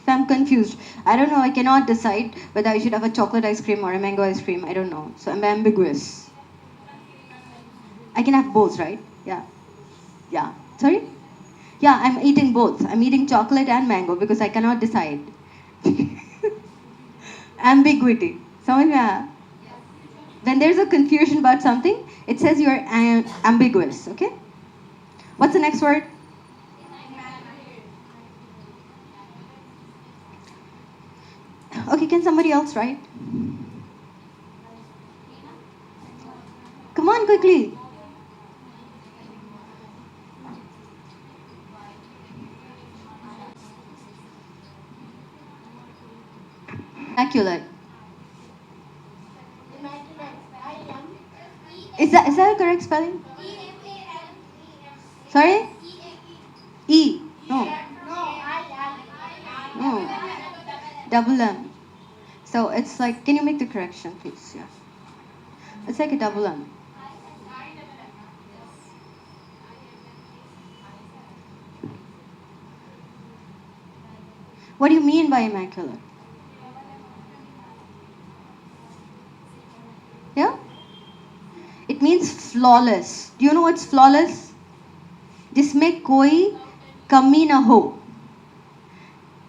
So I'm confused. I don't know. I cannot decide whether I should have a chocolate ice cream or a mango ice cream. I don't know. So I'm ambiguous. I can have both, right? Yeah. Yeah. Sorry? Yeah, I'm eating both. I'm eating chocolate and mango because I cannot decide. Ambiguity. समझ में आया? When there's a confusion about something, it says you're ambiguous. Okay? What's the next word? Okay, can somebody else write? Come on, quickly. Immaculate. Is that a correct spelling? Sorry? E. No. No. Double M. So it's like, can you make the correction, please? Yeah. It's like a double M. What do you mean by immaculate? Yeah? It means flawless. Do you know what's flawless? जिसमें कोई कमी ना हो.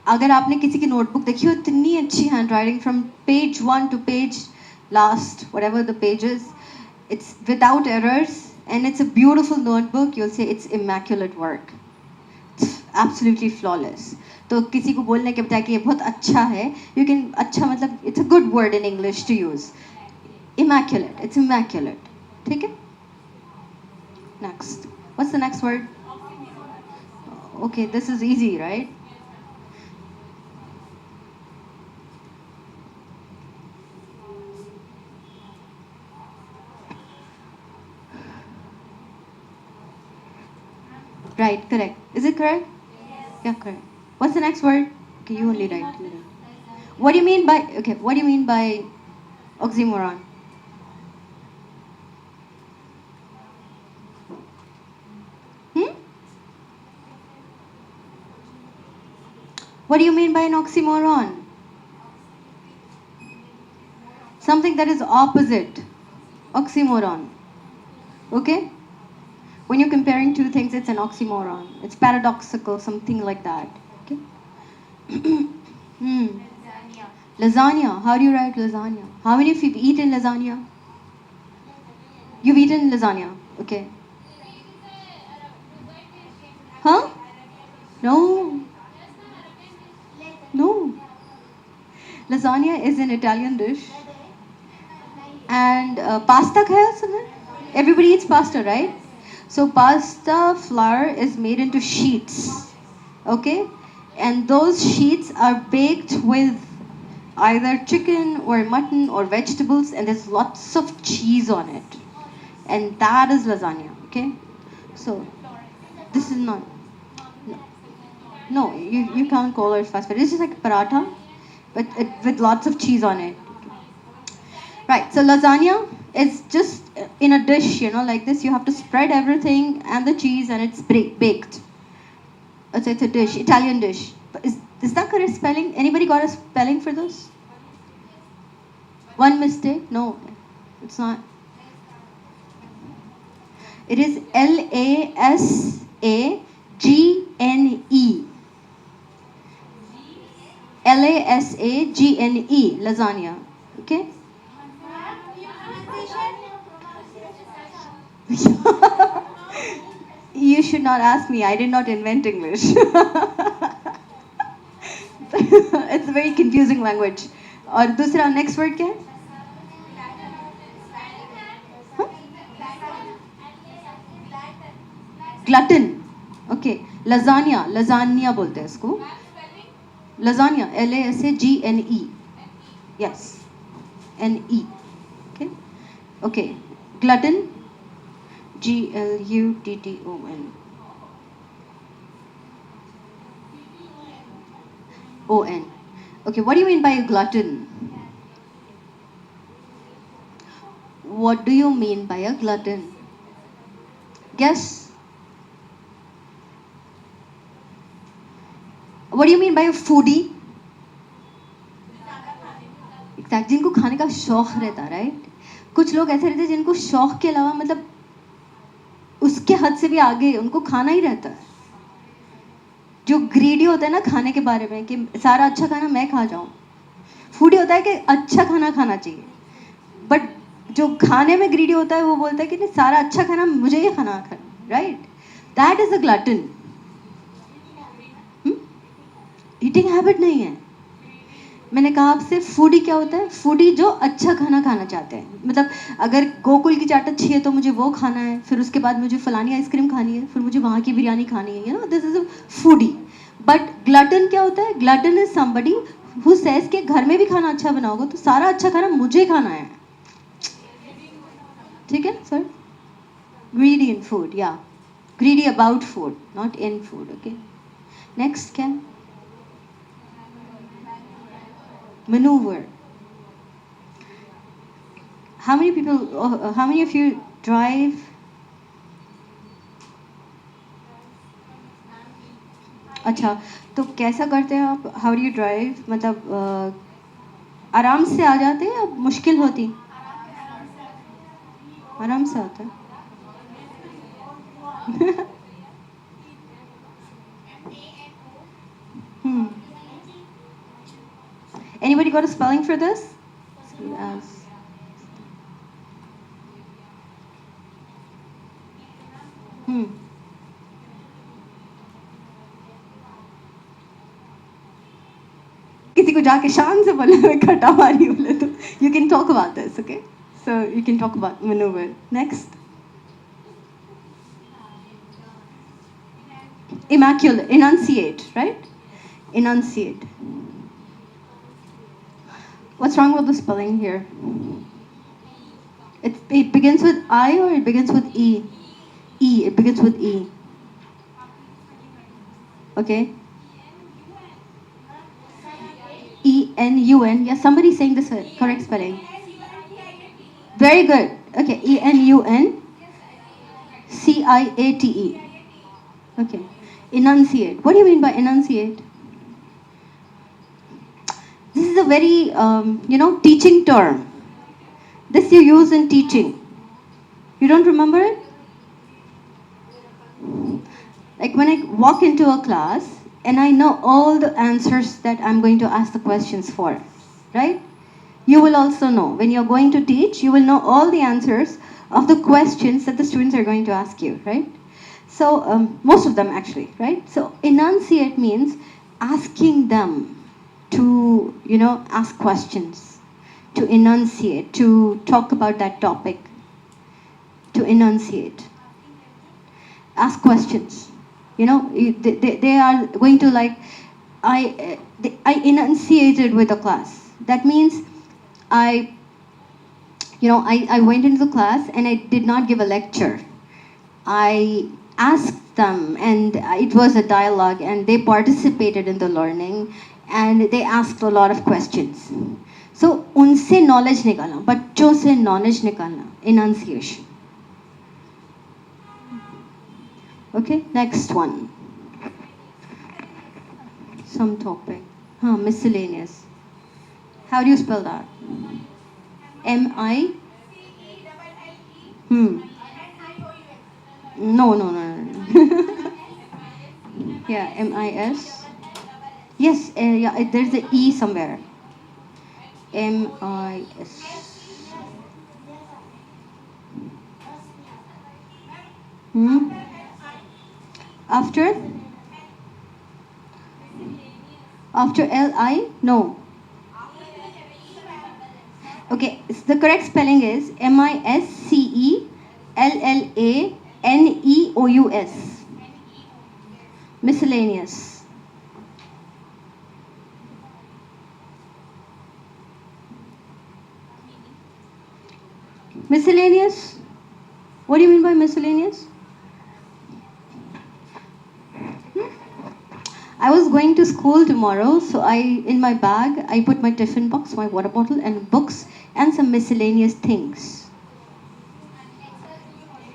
अगर आपने किसी की notebook देखी हो इतनी अच्छी handwriting from page 1 to page last, whatever the pages, it's without errors and it's a beautiful notebook, you'll say it's immaculate work. It's absolutely flawless. तो किसी को बोलने के बजाय कि ये बहुत अच्छा है, you can अच्छा मतलब it's a good word in English to use. Immaculate. It's immaculate. ठीक है? Next. What's the next word? Okay, this is easy, right? Right, correct. Is it correct? Yes. Yeah, correct. What's the next word? Okay, you only write. What do you mean by, okay, what do you mean by oxymoron? What do you mean by an oxymoron? Something that is opposite. Oxymoron. Okay? When you're comparing two things, it's an oxymoron. It's paradoxical, something like that. Okay? Lasagna. How do you write lasagna? How many of you have eaten lasagna? You've eaten lasagna. Okay. Huh? No. No. Lasagna is an Italian dish. And pasta khaya sabne? Everybody eats pasta, right? So pasta flour is made into sheets. Okay? And those sheets are baked with either chicken or mutton or vegetables, and there's lots of cheese on it. And that is lasagna. Okay? So this is not. No, you can't call it fast food. It's just like paratha, but with lots of cheese on it. Right, so lasagna is just in a dish, like this. You have to spread everything and the cheese and it's baked. It's a dish, Italian dish. But is that correct spelling? Anybody got a spelling for this? One mistake? No, it's not. It is Lasagne. Lasagne, lasagna. Okay? You should not ask me. I did not invent English. It's a very confusing language. और दूसरा next word क्या है? Glutton. Okay. Lasagna बोलते हैं इसको. Lasagna. Lasagne. Yes. N-E. Okay. Okay. Glutton. Glutton. O-N. Okay, what do you mean by a glutton? What do you mean by a glutton? Guess? What do you mean by a foodie? That जिनको खाने का शौक रहता है, right? कुछ लोग ऐसे रहते हैं जिनको शौक के अलावा मतलब उसके हद से भी आगे उनको खाना ही रहता है. जो ग्रीडी होता है ना खाने के बारे में कि सारा अच्छा खाना मैं खा जाऊं. फूडी होता है कि अच्छा खाना खाना चाहिए, बट जो खाने में ग्रीडी होता है वो बोलता है कि नहीं सारा अच्छा खाना मुझे ही खाना, right? That is a glutton. Eating habit नहीं है. मैंने कहा आपसे फूडी क्या होता है? फूडी जो अच्छा खाना खाना चाहते हैं. मतलब अगर गोकुल की चाट अच्छी है तो मुझे वो खाना है, फिर उसके बाद मुझे फलानी आइसक्रीम खानी है, फिर मुझे वहाँ की बिरयानी खानी है. You know, this is a foodie. But glutton क्या होता है? Glutton is somebody who says कि घर में भी खाना अच्छा बनाओगे तो सारा अच्छा खाना मुझे खाना है. ठीक है सर? ग्रीडी इन फूड, या greedy about food, not in food. Okay, next क्या? Maneuver. How many people, how many of you drive? अच्छा, तो कैसा करते हैं आप? How do you drive? मतलब आराम से आ जाते हैं या मुश्किल होती? आराम से आता है. Anybody got a spelling for this? As किसी को जाके शान से बोले मैं खटा मारी बोले तो you can talk about this, okay? So you can talk about maneuver. Next. Immaculate. Enunciate, right? Enunciate. What's wrong with the spelling here? It begins with I or it begins with E? E. It begins with E. Okay. E-N-U-N. Yeah, somebody's saying this correct spelling. Very good. Okay, E-N-U-N-C-I-A-T-E. Okay. Enunciate. What do you mean by enunciate? This is a very, teaching term. This you use in teaching. You don't remember it? Like when I walk into a class and I know all the answers that I'm going to ask the questions for, right? You will also know. When you're going to teach, you will know all the answers of the questions that the students are going to ask you, right? So, most of them actually, right? So, enunciate means asking them to, ask questions, to enunciate, to talk about that topic, to enunciate. Ask questions. They are going to like, I enunciated with the class. That means I went into the class and I did not give a lecture. I asked them and it was a dialogue and they participated in the learning and they asked a lot of questions. So, उनसे knowledge निकालना, बच्चों से knowledge निकालना, enunciation. Okay, next one. Some topic. Miscellaneous. How do you spell that? M-I? No. Yeah, M-I-S. Yes, yeah, there's an E somewhere. M-I-S. After? After L-I? No. Okay, the correct spelling is M-I-S-C-E-L-L-A-N-E-O-U-S. Miscellaneous. Miscellaneous? What do you mean by miscellaneous? I was going to school tomorrow, so in my bag, I put my tiffin box, my water bottle, and books, and some miscellaneous things.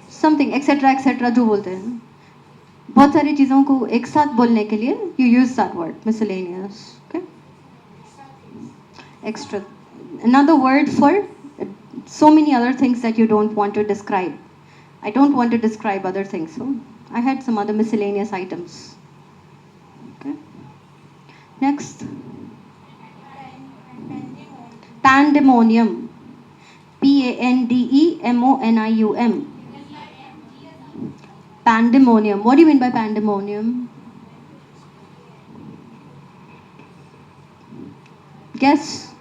Something, etc., जो बोलते हैं. बहुत सारी चीज़ों को एक साथ बोलने के लिए, you use that word, miscellaneous. Okay? Extra. another word for so many other things that you don't want to describe. I don't want to describe other things, so I had some other miscellaneous items. Okay. Next. Pandemonium. Pandemonium. Pandemonium. What do you mean by pandemonium? Guess.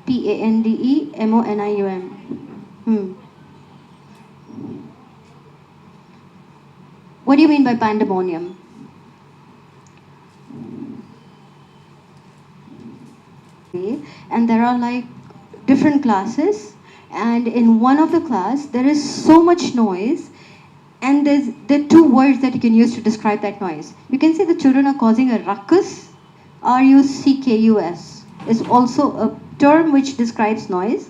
Pandemonium. What do you mean by pandemonium? And there are like different classes, and in one of the class there is so much noise, and there are two words that you can use to describe that noise. You can say the children are causing a ruckus. Ruckus is also a term which describes noise.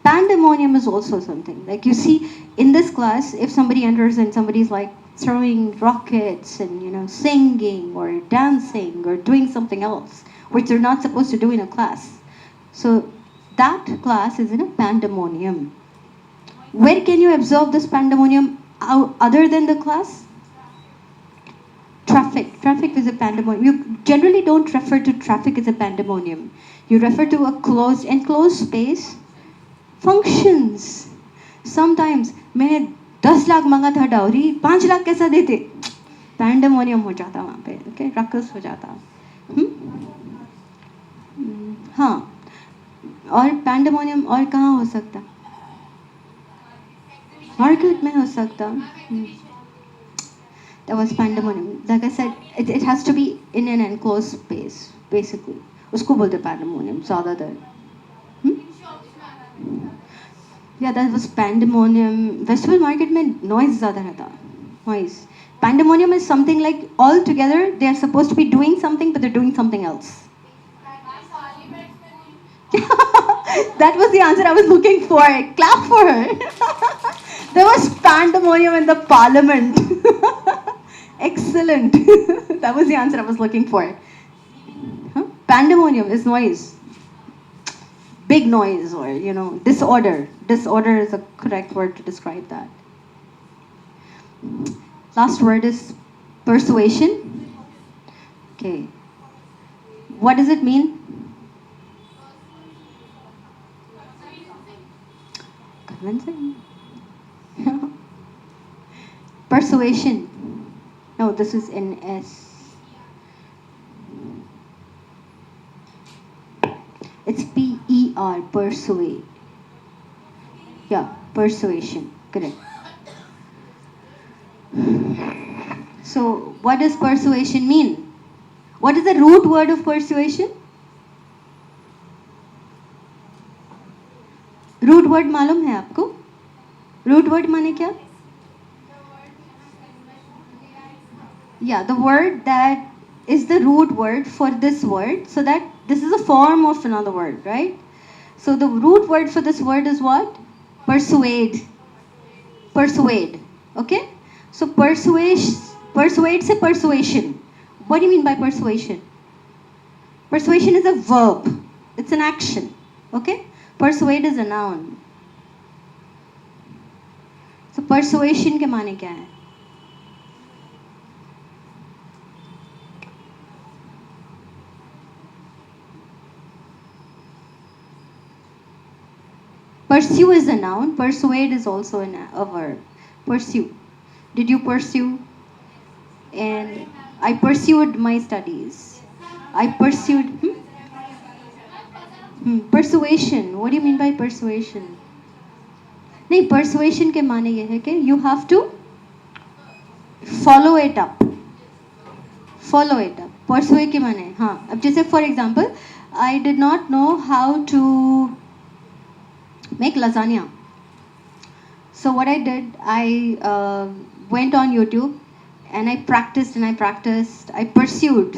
Pandemonium is also something. Like you see in this class, if somebody enters and somebody's like throwing rockets and singing or dancing or doing something else, which they're not supposed to do in a class. So that class is in a pandemonium. Where can you observe this pandemonium other than the class? Traffic. Traffic is a pandemonium. You generally don't refer to traffic as a pandemonium. You refer to a enclosed space. Functions. Sometimes मैं 10 लाख मांगा था dowry, 5 lakh कैसा देते? Pandemonium हो जाता वहाँ पे, okay, रक्स हो जाता। हाँ, और पैंडेमोनियम और कहाँ हो सकता? मार्केट में हो सकता। That was pandemonium. Like I said, it has to be in an enclosed space, basically. उसको बोलते pandemonium ज़्यादातर. Yeah, that was pandemonium. Festival market में noise ज़्यादा रहता. Noise. Pandemonium is something like all together they are supposed to be doing something, but they're doing something else. That was the answer I was looking for. Clap for her. There was pandemonium in the parliament. Excellent. That was the answer I was looking for. Pandemonium is noise. Big noise or, disorder. Disorder is a correct word to describe that. Last word is persuasion. Okay. What does it mean? Convincing. Persuasion. No, this is in S. It's P-E-R, persuade. Yeah, persuasion. Correct. So, what does persuasion mean? What is the root word of persuasion? Root word मालूम है आपको? Root word माने क्या? Yeah, the word that is the root word for this word, so that this is a form of another word, right? So the root word for this word is what? Persuade. Persuade. Okay? So persuade se persuasion. What do you mean by persuasion? Persuasion is a verb. It's an action. Okay? Persuade is a noun. So persuasion के माने क्या है? Pursue is a noun. Persuade is also a verb. Pursue. Did you pursue? And I pursued my studies. I pursued. Persuasion. What do you mean by persuasion? नहीं, persuasion के माने ये है कि you have to follow it up. Follow it up. Persuade के माने हाँ. अब जैसे for example, I did not know how to make lasagna. So what I did, I went on YouTube and I practiced. I pursued,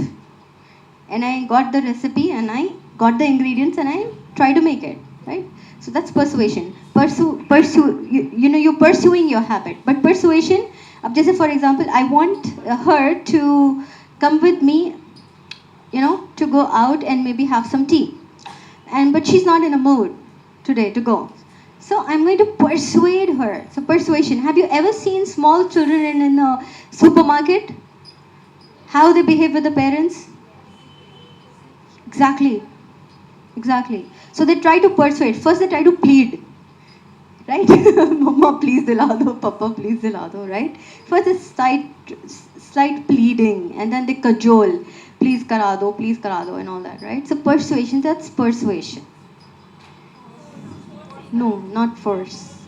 and I got the recipe and I got the ingredients and I tried to make it. Right? So that's persuasion. Pursue. You're pursuing your habit. But persuasion. अब जैसे for example, I want her to come with me to go out and maybe have some tea. But she's not in a mood today to go. So I'm going to persuade her. So persuasion. Have you ever seen small children in a supermarket? How they behave with the parents? Exactly. Exactly. So they try to persuade. First they try to plead. Right? Mama, please dila do. Papa, please dila do. Right? First it's slight pleading, and then they cajole. Please kara do, and all that. Right? So persuasion, that's persuasion. No, not force.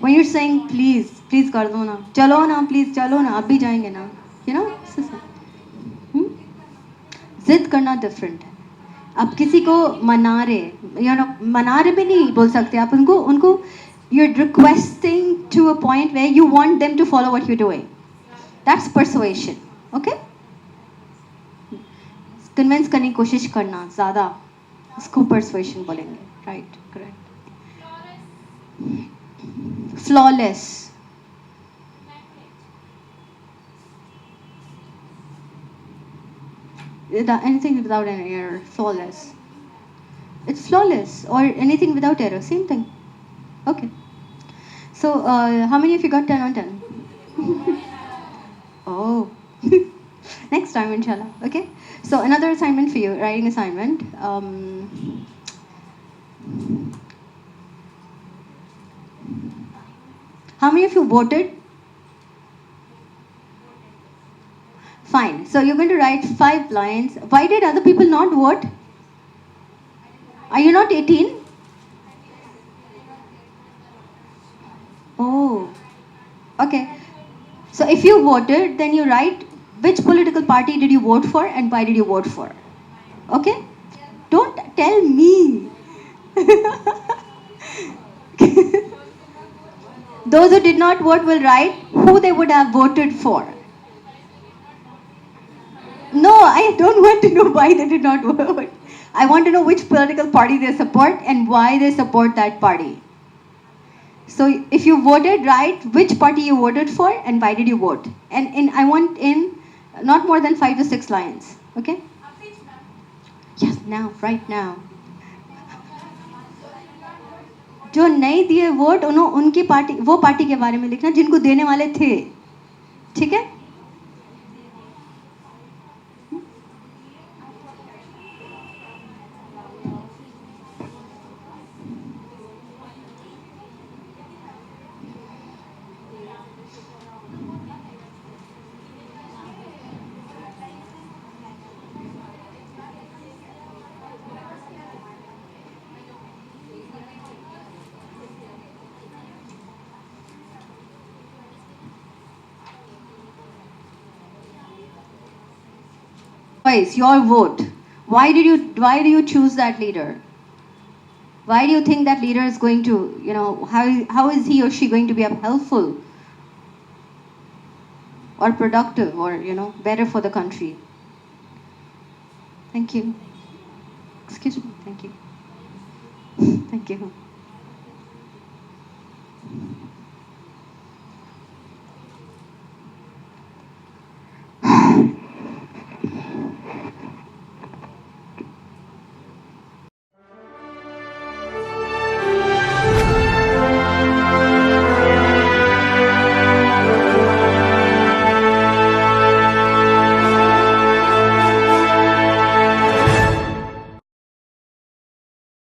When you're saying please कर दो ना, चलो ना, please चलो ना, अब भी जाएंगे ना, hmm? जिद करना डिफरेंट है. आप किसी को मना रहे, मना रहे भी नहीं बोल सकते आप उनको you're requesting to a point where you want them to follow what you're doing. That's persuasion. Okay? Convince करने की कोशिश करना ज़्यादा, उसको persuasion बोलेंगे. Right? Correct. Flawless. Anything without an error. Flawless. It's flawless, or anything without error. Same thing. Okay. So, how many of you got 10 on 10? Oh. Next time, inshallah. Okay? So, another assignment for you, writing assignment. How many of you voted? Fine. So you're going to write 5 lines. Why did other people not vote? Are you not 18? Oh. Okay. So if you voted, then you write which political party did you vote for and why did you vote for. Okay? Don't tell me. Those who did not vote will write who they would have voted for. No, I don't want to know why they did not vote. I want to know which political party they support and why they support that party. So if you voted, write which party you voted for and why did you vote. And I want in not more than 5 to 6 lines. Okay? Yes, now, right now. जो नहीं दिए vote उनकी party, वो party के बारे में लिखना जिनको देने वाले थे. ठीक है? Your vote. Why do you choose that leader? Why do you think that leader is going to, how is he or she going to be helpful or productive or, better for the country? Thank you. Excuse me. Thank you. Thank you.